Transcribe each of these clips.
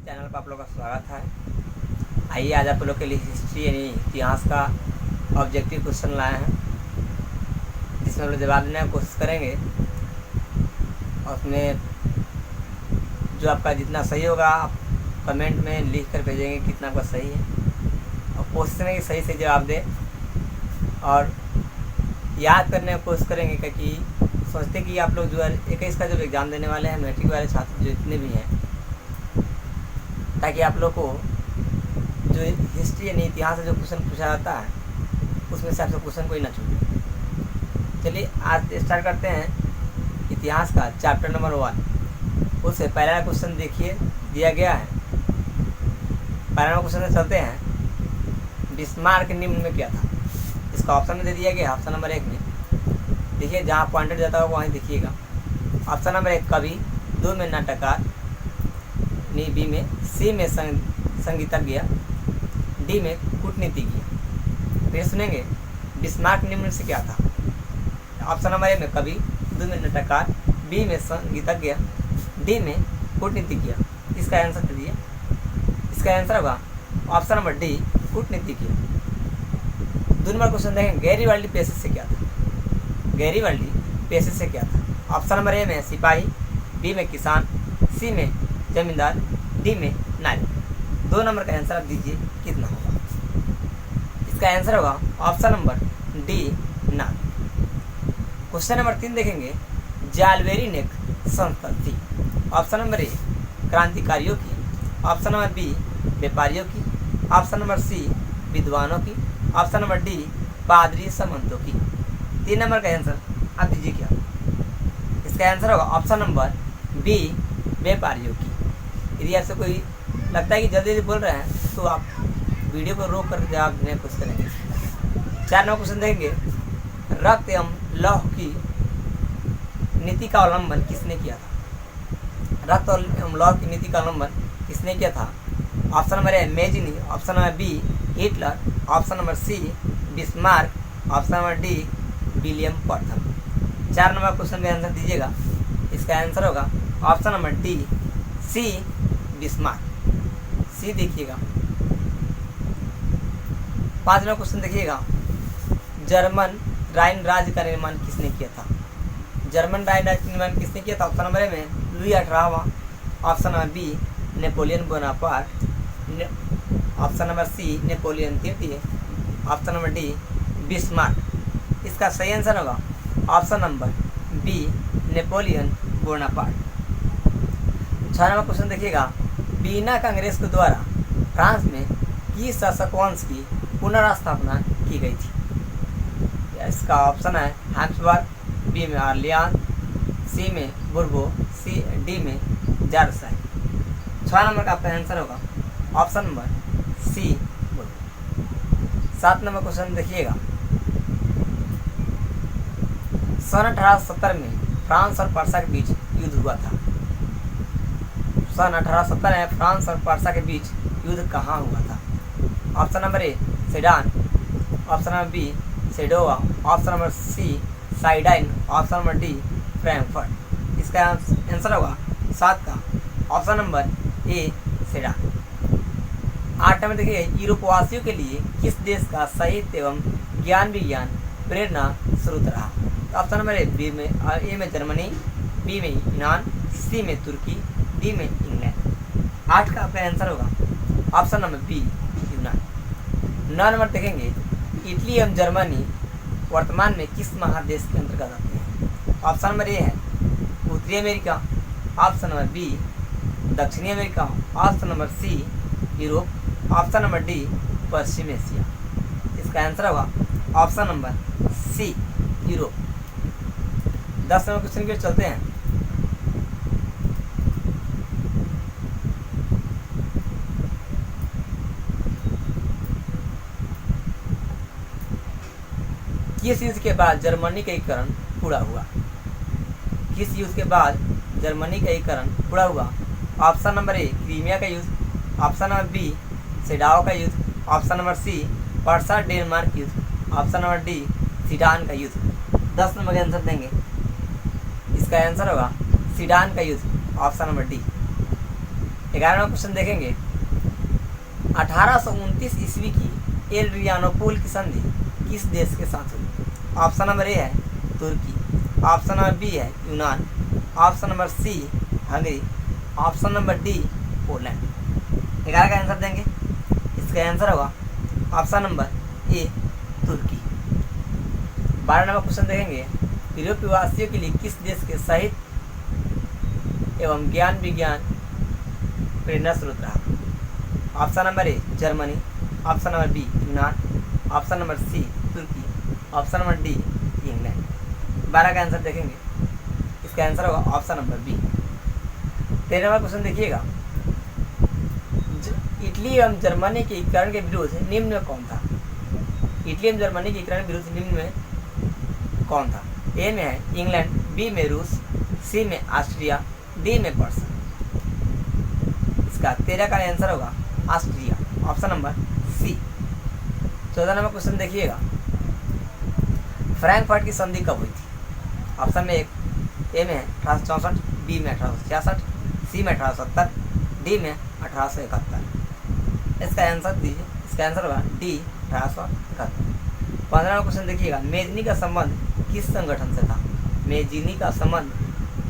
Channel पर आप लोग का स्वागत है। आइए आज आप लोग के लिए हिस्ट्री यानी इतिहास का ऑब्जेक्टिव क्वेश्चन लाए हैं, जिसमें हम लोग जवाब देने की कोशिश करेंगे। और उसमें जो आपका जितना सही होगा आप कमेंट में लिख कर भेजेंगे कितना आपका सही है, और कोशिश करेंगे कि सही से जवाब दें और याद करने की कोशिश करेंगे। क्योंकि सोचते कि आप लोग जो है 21 का जो एग्ज़ाम देने वाले हैं, मैट्रिक वाले छात्र जो जितने भी हैं, ताकि आप लोग को जो हिस्ट्री यानी इतिहास से जो क्वेश्चन पूछा जाता है उसमें से आपसे क्वेश्चन कोई ना छूटे। चलिए आज स्टार्ट करते हैं इतिहास का चैप्टर नंबर 1। उससे पहला क्वेश्चन देखिए दिया गया है। पहला क्वेश्चन से चलते हैं। बिस्मार्क निम्न में क्या था? इसका ऑप्शन में दे दिया गया ऑप्शन नंबर 1 में। देखिए जहाँ पॉइंटेड जाता होगा वहीं देखिएगा। ऑप्शन नंबर 1 कवि, 2 में नाटककार, बी में, सी में संगीतज्ञ, डी में कूटनीतिज्ञ। फिर सुनेंगे बिस्मार्क निम्न से क्या था? ऑप्शन नंबर 1 में कवि, 2 में नाटककार, बी में संगीतज्ञ, डी में कूटनीतिज्ञ। इसका आंसर दे दिए। इसका आंसर होगा ऑप्शन नंबर डी कूटनीतिज्ञ। 2 नंबर क्वेश्चन देखें। गैरीवाल्डी पेशे से क्या था? गैरीवाल्डी पेशे से क्या था? ऑप्शन नंबर ए में सिपाही, बी में किसान, सी में जमींदार, डी में नारी। 2 नंबर का आंसर आप दीजिए कितना होगा? इसका आंसर होगा ऑप्शन नंबर डी नारी। क्वेश्चन नंबर 3 देखेंगे। जालवेरी नेक संस्था थी? ऑप्शन नंबर ए क्रांतिकारियों की, ऑप्शन नंबर बी व्यापारियों की, ऑप्शन नंबर सी विद्वानों की, ऑप्शन नंबर डी पादरी सामंतों की। 3 नंबर का आंसर आप दीजिए क्या? इसका आंसर होगा ऑप्शन नंबर बी व्यापारियों की। यदि आपसे कोई लगता है कि जल्दी बोल रहे हैं तो आप वीडियो को रोक कर जवाब देने की कोशिश करेंगे। 4 नंबर क्वेश्चन देखेंगे। रक्त एवं लौह की नीति का अवलंबन किसने किया था? रक्त एवं लौह की नीति का अवलंबन किसने किया था? Option number A Mazzini, option number B Hitler, option number C Bismarck, option number D William प्रथम। 4 नंबर क्वेश्चन का आंसर दीजिएगा। इसका आंसर होगा option number D C Bismarck. C देखिएगा। 5 नंबर क्वेश्चन देखिएगा। जर्मन राइन राज्य का निर्माण किसने किया था? जर्मन राइन राज्य का निर्माण किसने किया था? ऑप्शन नंबर ए में लुई 18वां, option number B Napoleon Bonaparte, option number C Napoleon तृतीय, ऑप्शन नंबर डी बिस्मार्क। इसका सही आंसर होगा option number B Napoleon Bonaparte. 6 नंबर क्वेश्चन देखिएगा। वीना कांग्रेस के द्वारा फ्रांस में किस शासक वंश की पुनर्स्थापना की गई थी? इसका ऑप्शन है हैब्सबर्ग, बी में ऑरलियन, सी में बुर्बो, डी में जारसाई। 6 नंबर का आपका आंसर होगा ऑप्शन नंबर सी बुर्बो। 7 नंबर क्वेश्चन देखिएगा। सन 1870 में फ्रांस और पर्सा के बीच युद्ध हुआ था। सन 1870 में फ्रांस और पर्सा के बीच युद्ध कहाँ हुआ था? Option number A Sedan, option number B Sadowa, option number C साइडाइन, ऑप्शन नंबर डी फ्रैंकफर्ट। इसका आंसर होगा 7 का option number A Sedan. 8 number देखिए। यूरोपवासियों के लिए किस देश का साहित्य एवं ज्ञान विज्ञान प्रेरणा स्रोत रहा? ऑप्शन नंबर ए में जर्मनी, बी में यूनान, सी में तुर्की, डी में इंग्लैंड। 8 का आपका आंसर होगा ऑप्शन नंबर बी यूनान। 9 नंबर देखेंगे। इटली एवं जर्मनी वर्तमान में किस महादेश के अंतर्गत आते हैं? ऑप्शन नंबर ए है उत्तरी अमेरिका, ऑप्शन नंबर बी दक्षिणी America, option number C Europe, option number D पश्चिम एशिया। इसका आंसर होगा option number C Europe. 10 number question की ओर चलते हैं। किस युद्ध के बाद जर्मनी का एकीकरण पूरा हुआ? किस युद्ध के बाद जर्मनी का एकीकरण पूरा हुआ? ऑप्शन नंबर ए क्रीमिया का युद्ध, ऑप्शन नंबर बी सेडाओ का युद्ध, option number C Prussia Denmark युद्ध, ऑप्शन नंबर डी सीडान का युद्ध। 10 नंबर का आंसर देंगे। इसका आंसर होगा सीडान का युद्ध, ऑप्शन नंबर डी। 11वां क्वेश्चन देखेंगे, 1829 ईस्वी की एड्रियानोपोल की संधि किस देश के साथ हुई? ऑप्शन नंबर ए है तुर्की, ऑप्शन नंबर बी है यूनान, option number C Hungary, option number D Poland. 11 का आंसर देंगे, इसका आंसर होगा ऑप्शन नंबर ए तुर्की। 12 नंबर क्वेश्चन देखेंगे, यूरोपीय वासियों के लिए किस देश के साहित्य एवं ज्ञान विज्ञान प्रेरणा स्रोत रहा? Option number A Germany, option number B यूनान, ऑप्शन नंबर सी तुर्की, ऑप्शन नंबर डी इंग्लैंड। 12 का आंसर देखेंगे, इसका आंसर होगा ऑप्शन नंबर बी। 13वां क्वेश्चन देखिएगा, इटली एवं जर्मनी के एकीकरण के विरुद्ध निम्न में कौन था? इटली एवं जर्मनी के एकीकरण के विरुद्ध निम्न में कौन था? ए में है इंग्लैंड, बी में रूस, सी में ऑस्ट्रिया, डी में पर्शिया। इसका 13 का आंसर होगा Austria, option number C. 14 number question देखिएगा, फ्रैंकफर्ट की संधि कब हुई थी? ऑप्शन में एक ए में है 1864, बी में 1866, सी में 1870, डी में 1871। इसका आंसर दीजिए, इसका आंसर होगा डी 1871। 15वां क्वेश्चन देखिएगा, मेजनी का संबंध किस संगठन से था? मेजनी का संबंध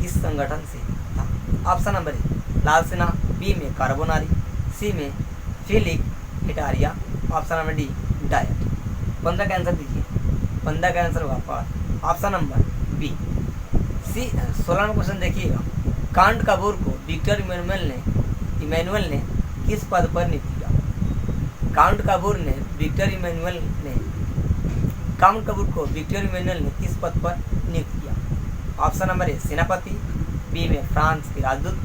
किस संगठन से था? ऑप्शन नंबर ए लाल सेना, बी में कार्बोनारी, सी में Filiki Hetairia, option number D diet. 15 का आंसर दीजिए, 15 का आंसर होगा ऑप्शन नंबर बी सी। 16वां क्वेश्चन देखिएगा, कांट काबूर को विक्टर इमैनुअल ने किस पद पर नियुक्त किया? काउंट काबूर को विक्टर इमैनुअल ने किस पद पर नियुक्त किया? ऑप्शन नंबर ए सेनापति, बी में फ्रांस के राजदूत,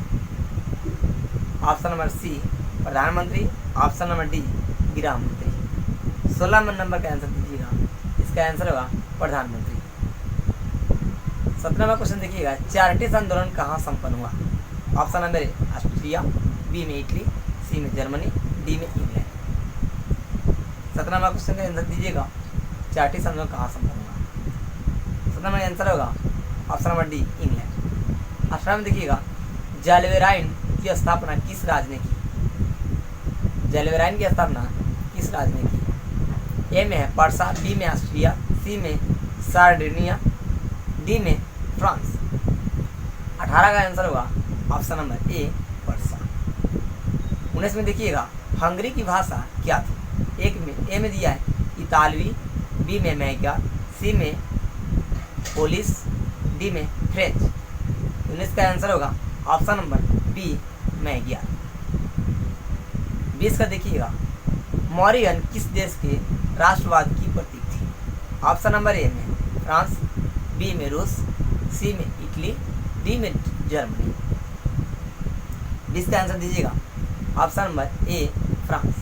ऑप्शन नंबर सी प्रधानमंत्री, ऑप्शन नंबर डी गृह मंत्री। 16 नंबर का आंसर दीजिएगा, इसका आंसर होगा प्रधानमंत्री। 17वां क्वेश्चन देखिएगा, चार्टिस्ट आंदोलन कहाँ संपन्न हुआ? Option number A Austria, B में इटली, सी में जर्मनी, डी में इंग्लैंड। 17वां क्वेश्चन का आंसर दीजिएगा, चार्टिस्ट आंदोलन कहाँ संपन्न हुआ? 17वां आंसर होगा ऑप्शन नंबर डी इंग्लैंड। 18वां देखिएगा, जालवेराइन की स्थापना किस राज्य ने की? जालवेराइन की स्थापना किस राज्य ने की? ए में है पर्सा, बी में ऑस्ट्रिया, सी में सार्डिनिया, डी में फ्रांस। 18 का आंसर होगा ऑप्शन नंबर ए पर्सा। 19 में देखिएगा, हंगरी की भाषा क्या थी? एक में ए में दिया है इतालवी, बी में मैग्यार, सी में पोलिश, डी में फ्रेंच। 19 का आंसर होगा ऑप्शन नंबर बी मैग्यार। 20 का देखिएगा, मॉरियन किस देश के राष्ट्रवाद की प्रतीक थी? ऑप्शन नंबर ए में फ्रांस, बी में रूस, सी में इटली, डी में जर्मनी। 20 का आंसर दीजिएगा, ऑप्शन नंबर ए फ्रांस।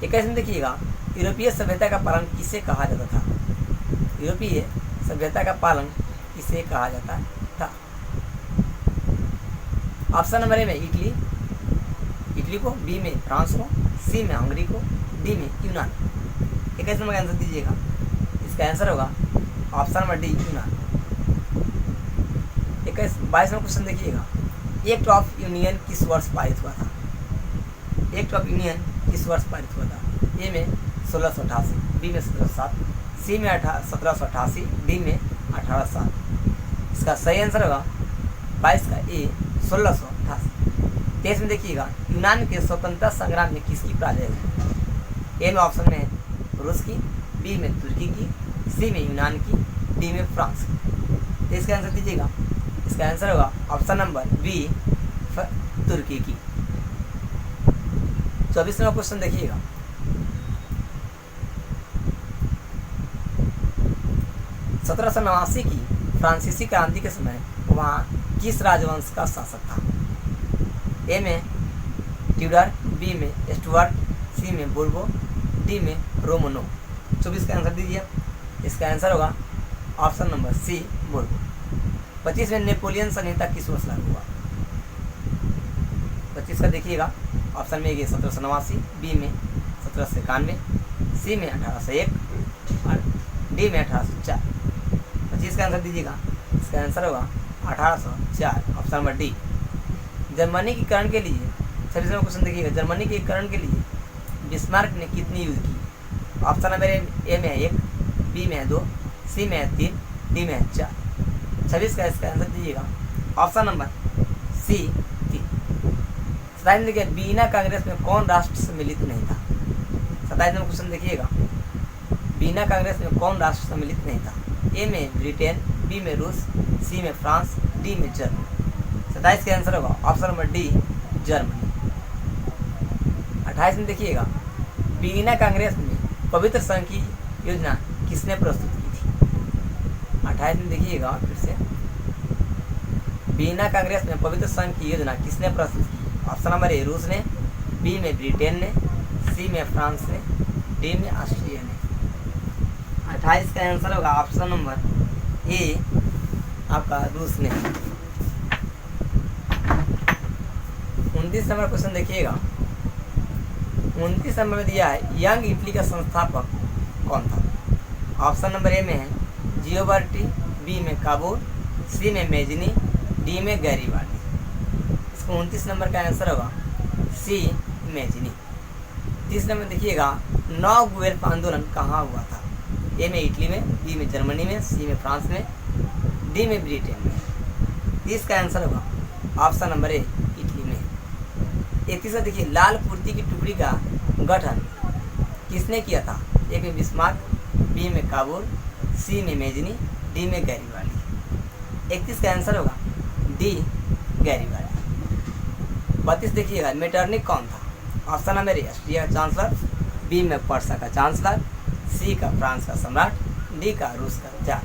21 में देखिएगा, यूरोपीय सभ्यता का पालन किसे कहा जाता था? यूरोपीय सभ्यता का पालन किसे कहा जाता था? ऑप्शन नंबर ए में इटली को, बी में फ्रांस को, सी में हंगरी को, डी में यूनान। 21 नंबर का आंसर दीजिएगा, इसका आंसर होगा ऑप्शन नंबर डी यूनान। 22वां क्वेश्चन देखिएगा, एक्ट ऑफ यूनियन किस वर्ष पारित हुआ था? एक्ट ऑफ यूनियन किस वर्ष पारित हुआ था? ए में 1688, बी में 1707, सी में 1788, डी में 1807। इसका सही आंसर होगा 22 का ए 1688। 23 में देखिएगा, यूनान के स्वतंत्रता संग्राम में किसकी पराजय हुई? ए में ऑप्शन में रूस की, बी में तुर्की की, सी में यूनान की, डी में फ्रांस की। तो इसका आंसर दीजिएगा, इसका आंसर होगा ऑप्शन नंबर बी तुर्की की। 24वां क्वेश्चन देखिएगा, सत्रह सौ 89 की फ्रांसीसी क्रांति के समय वहाँ किस राजवंश का शासक था? ए में ट्यूडर, बी में स्टुअर्ट, सी में बोर्बो, डी में रोमनो। 24 का आंसर दीजिए, इसका आंसर होगा ऑप्शन नंबर सी बोर्बो। 25 में नेपोलियन संहिता किस वर्ष लागू हुआ? 25 का देखिएगा, ऑप्शन में 1789, बी में 1791, सी में 1801 और डी में 1804। 25 का आंसर दीजिएगा, इसका आंसर होगा 1804, ऑप्शन नंबर डी। जर्मनी की करण के लिए 26वां क्वेश्चन देखिएगा, जर्मनी के एकीकरण के लिए बिस्मार्क ने कितनी युद्ध की? ऑप्शन नंबर ए में है 1, बी में है 2, सी में है 3, डी में है 4। 26 का इसका आंसर दीजिएगा ऑप्शन नंबर सी 3। 27 देखिए, बीना कांग्रेस में कौन राष्ट्र सम्मिलित नहीं था? 27 नंबर क्वेश्चन देखिएगा, बीना कांग्रेस में कौन राष्ट्र सम्मिलित नहीं था? ए में ब्रिटेन, बी में रूस, सी में फ्रांस, डी में जर्मनी। 27 का आंसर होगा ऑप्शन नंबर डी जर्मनी। 28 में देखिएगा, बीना कांग्रेस में पवित्र संघ की योजना किसने प्रस्तुत की थी? 28 में देखिएगा फिर से, बीना कांग्रेस में पवित्र संघ की योजना किसने प्रस्तुत की? ऑप्शन नंबर ए रूस ने, बी में ब्रिटेन ने, सी में फ्रांस ने, डी में ऑस्ट्रिया ने। 28 का आंसर होगा ऑप्शन नंबर ए आपका रूस ने। 29 नंबर क्वेश्चन देखिएगा, 29 नंबर में दिया है, यंग इटली का संस्थापक कौन था? ऑप्शन नंबर ए में है जियोबार्टी, बी में काबूल, सी में मेजनी, डी में गैरीबाल्डी। इसको 29 नंबर का आंसर होगा सी मेजनी। 30 नंबर देखिएगा, 9 गुएल्फ आंदोलन कहाँ हुआ था? ए में इटली में, बी में जर्मनी में, सी में फ्रांस में, डी में ब्रिटेन में। 30 का आंसर होगा ऑप्शन नंबर ए इटली में। 31 देखिए, लाल कुर्ती की टुकड़ी का गठन किसने किया था? ए में बिस्मार्क, बी में काबूल, सी में मेजनी, डी में गैरीबाल्डी। 31 का आंसर होगा डी गैरीबाल्डी। 32 देखिएगा, मेटरनिक कौन था? ऑप्शन नंबर ए ऑस्ट्रिया का चांसलर, बी में पर्सा का चांसलर, सी का फ्रांस का सम्राट, डी का रूस का जार।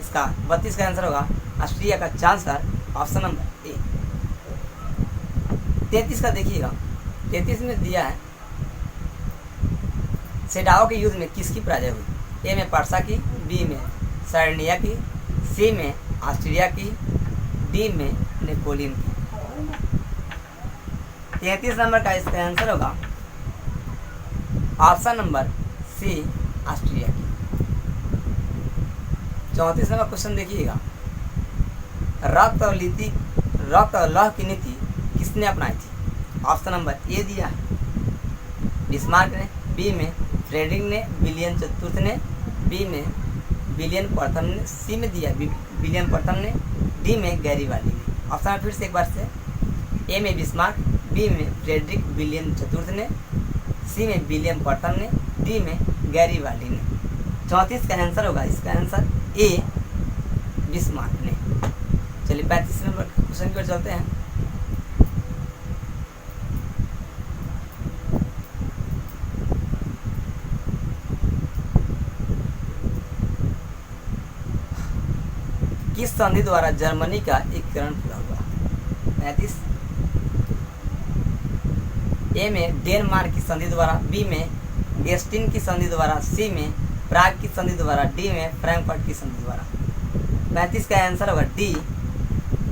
इसका 32 का आंसर होगा ऑस्ट्रिया का चांसलर, ऑप्शन नंबर ए। 33 का देखिएगा, 33 में दिया है, सेडाओ के युद्ध में किसकी पराजय हुई? ए में पर्सा की, बी में सार्डिनिया की, सी में ऑस्ट्रिया की, डी में नेपोलियन की। 33 नंबर का इसका आंसर होगा ऑप्शन नंबर सी ऑस्ट्रिया की। 34 नंबर क्वेश्चन देखिएगा, रक्त और लौह की नीति किसने अपनाई थी? ऑप्शन नंबर ए दिया है बिस्मार्क ने, बी में फ्रेडरिक ने, विलियम चतुर्थ ने, बी में विलियम प्रथम ने, सी में दिया विलियम प्रथम ने, डी में गैरीबाल्डी ने। ऑप्शन फिर से एक बार से, ए में बिस्मार्क, बी में फ्रेडरिक विलियम चतुर्थ ने, सी में विलियम प्रथम ने, डी में गैरीबाल्डी ने। 34 का आंसर होगा इसका आंसर ए बिस्मार्क ने। चलिए 35 नंबर क्वेश्चन की ओर चलते हैं। किस संधि द्वारा जर्मनी का एकीकरण पूरा हुआ? 35 ए में डेनमार्क की संधि द्वारा, बी में गेस्टिन की संधि द्वारा, सी में प्राग की संधि द्वारा, डी में फ्रैंकफर्ट की संधि द्वारा। 35 का आंसर होगा डी,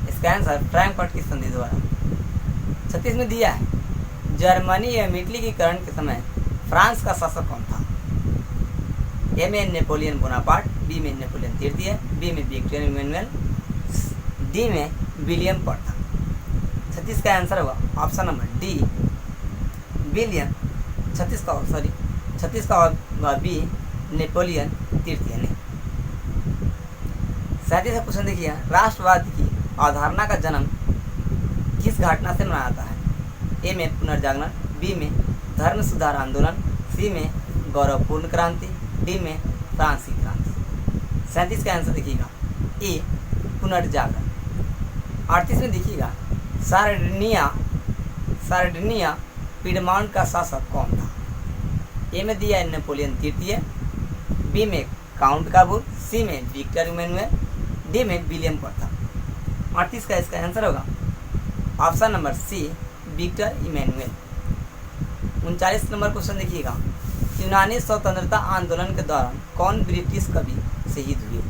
इसका आंसर फ्रैंकफर्ट की संधि द्वारा। 36 में दिया है, जर्मनी एवं इटली के एकीकरण के समय फ्रांस का शासक कौन था? ए में नेपोलियन बोनापार्ट, बी में नेपोलियन तृतीय, बी में विक्टर इमैनुअल, डी में विलियम प्रथम। 36 का आंसर होगा ऑप्शन नंबर डी विलियम। 36 का होगा बी नेपोलियन तृतीय ने। 37 का क्वेश्चन देखिए, राष्ट्रवाद की अवधारणा का जन्म किस घटना से मनाया जाता है? ए में पुनर्जागरण, बी में धर्म सुधार आंदोलन, सी में गौरवपूर्ण क्रांति, डी में फ्रांसीसी क्रांति। 37 का आंसर देखिएगा ए पुनर्जागरण। 38 में देखिएगा, सार्डिनिया पिडमॉन्ट का शासक कौन था? ए में दिया है नेपोलियन तृतीय, बी में काउंट काबूल, सी में विक्टर इमैनुअल, डी में विलियम प्रथम। 38 का इसका आंसर होगा option number C Victor Emmanuel. 39 number question देखिएगा, यूनानी स्वतंत्रता आंदोलन के दौरान कौन ब्रिटिश कवि शहीद हुए?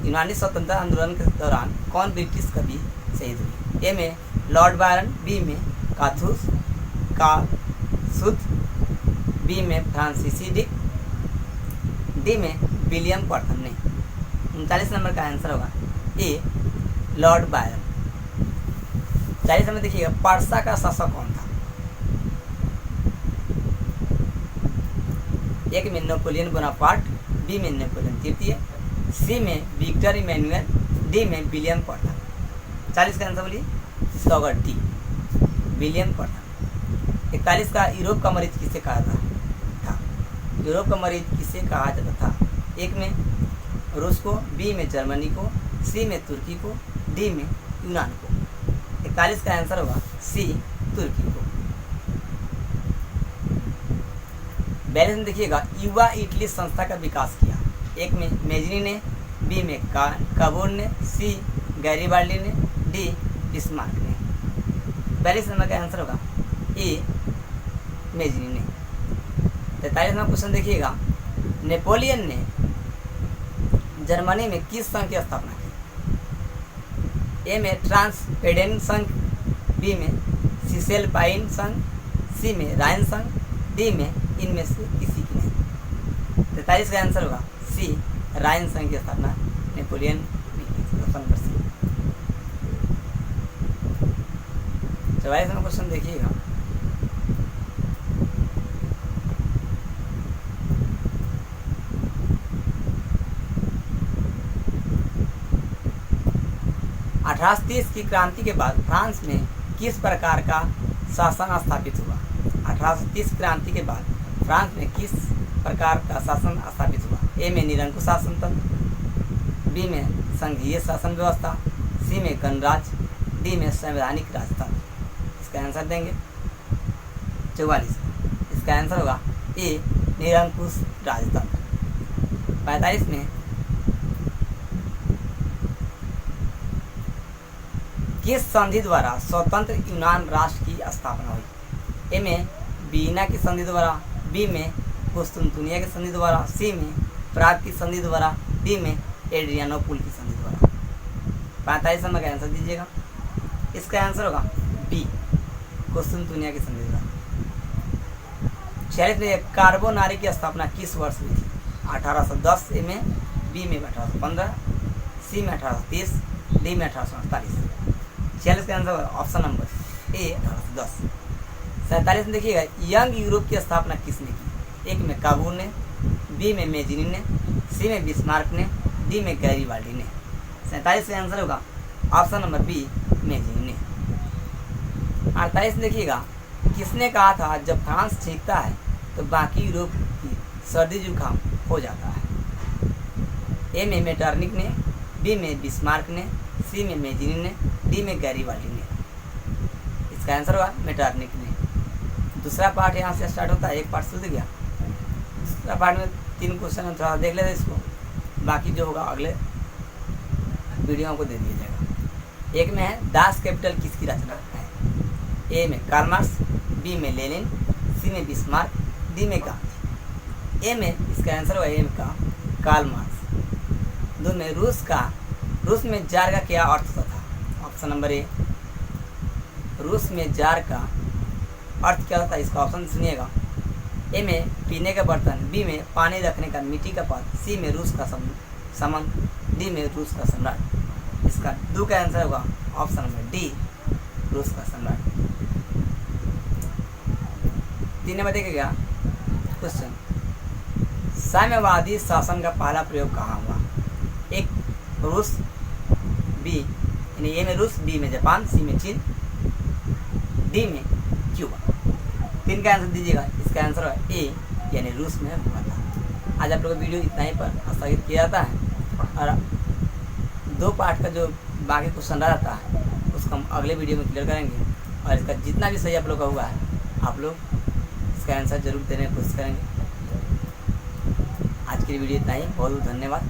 यूनानी स्वतंत्रता आंदोलन के दौरान कौन ब्रिटिश कवि शहीद हुए? ए में लॉर्ड बायरन, बी में काथूस का सुद, बी में फ्रांसीसी डिक, डी में विलियम प्रथम ने। 39 नंबर का आंसर होगा ए लॉर्ड बायरन। 40 में देखिएगा पर्सा का शासक कौन था। एक में नेपोलियन बोनापार्ट, बी में नेपोलियन तृतीय, सी में विक्टर इमैनुअल, डी में विलियम प्रथम। 40 का आंसर बोलिए, इसका होगा डी, विलियम प्रथम। 41 का यूरोप का मरीज किसे कहा था। यूरोप का मरीज किसे कहा जाता था। एक में रूस को, बी में जर्मनी को, सी में तुर्की को, डी में यूनान को। 41 का आंसर होगा सी, तुर्की को। 42 में देखिएगा युवा इटली संस्था का विकास किया। एक में मेजनी ने, बी में काबूर ने, सी गैरीबाल्डी ने, डी बिस्मार्क ने। 42 नंबर का आंसर होगा ए, मेजनी ने। 43 नंबर क्वेश्चन देखिएगा नेपोलियन ने जर्मनी में किस संघ की स्थापना की। ए में ट्रांसपेडेन संघ, बी में सिसेल पाइन संघ, सी में राइन संघ, डी में इनमें से किसी की नहीं। 43 का आंसर होगा सी, राइन संघ की स्थापना नेपोलियन ने की थी। Option number C. 44 number question देखिएगा की क्रांति के बाद फ्रांस में किस प्रकार का शासन स्थापित हुआ। 1830 क्रांति के बाद फ्रांस में किस प्रकार का शासन स्थापित हुआ। ए में निरंकुश शासन तंत्र, बी में संघीय शासन व्यवस्था, सी में गणराज, डी में संवैधानिक राजतंत्र। इसका आंसर देंगे 44। इसका आंसर होगा ए, निरंकुश राजतंत्र। 45 में किस संधि द्वारा स्वतंत्र यूनान राष्ट्र की स्थापना हुई। ए में वीना की संधि द्वारा, बी में कुस्तुनतुनिया की संधि द्वारा, सी में प्राग की संधि द्वारा, डी में एड्रियानोपुल की संधि द्वारा। 45 नंबर का आंसर दीजिएगा। इसका आंसर होगा बी, कुस्तुनतुनिया की संधि द्वारा। 46 में कार्बोनारी की स्थापना किस वर्ष हुई थी। 1810 ए में, बी में 1815, सी में 1830, डी में 1848। 46 का आंसर ऑप्शन नंबर ए, 1810। 47 में देखिएगा यंग यूरोप की स्थापना किसने की। एक में काबूर ने, बी में मेजनी ने, सी में बिस्मार्क ने, डी में गैरीबाल्डी ने। 47 का आंसर होगा ऑप्शन नंबर बी, मेजनी ने। 48 में देखिएगा किसने कहा था जब फ्रांस छींकता है तो बाकी यूरोप की सर्दी जुकाम हो जाता है। ए में मेटरनिक ने, बी में बिस्मार्क ने, सी में मेजनी ने, डी में गैरीबाल्डी ने। इसका आंसर होगा मेटरनिक ने। दूसरा पार्ट यहाँ से स्टार्ट होता है, एक पार्ट सूझ गया। दूसरा पार्ट में 3 क्वेश्चन हम थोड़ा देख लेते हैं इसको, बाकी जो होगा अगले वीडियो को दे दिया जाएगा। एक में है दास कैपिटल किसकी रचना है। ए में कार्ल मार्क्स, बी में लेनिन, सी में बिस्मार्क, डी में गांधी। ए में इसका आंसर होगा ए का कार्ल मार्क्स। दो में रूस में जार का क्या अर्थ होता था। ऑप्शन नंबर ए, रूस में जार का अर्थ क्या होता है, इसका ऑप्शन सुनिएगा। ए में पीने का बर्तन, बी में पानी रखने का मिट्टी का पात्र, सी में रूस का समन, डी में रूस का सम्राट। इसका दो का आंसर होगा ऑप्शन नंबर डी, रूस का सम्राट। 3 नंबर देखिएगा क्वेश्चन, साम्यवादी शासन का पहला प्रयोग कहाँ हुआ। एक रूस, बी यानी ए में रूस, बी में जापान, सी में चीन, डी में क्यूबा। 3 का आंसर दीजिएगा। इसका आंसर है ए यानी रूस में हुआ था। आज आप लोगों का वीडियो इतना ही पर स्थगित किया जाता है और 2 पार्ट का जो बाकी क्वेश्चन रह जाता है उसको हम अगले वीडियो में क्लियर करेंगे और इसका जितना भी सही आप लोग का हुआ है आप लोग इसका आंसर जरूर देने की कोशिश करेंगे। आज की वीडियो इतना ही, बहुत बहुत धन्यवाद।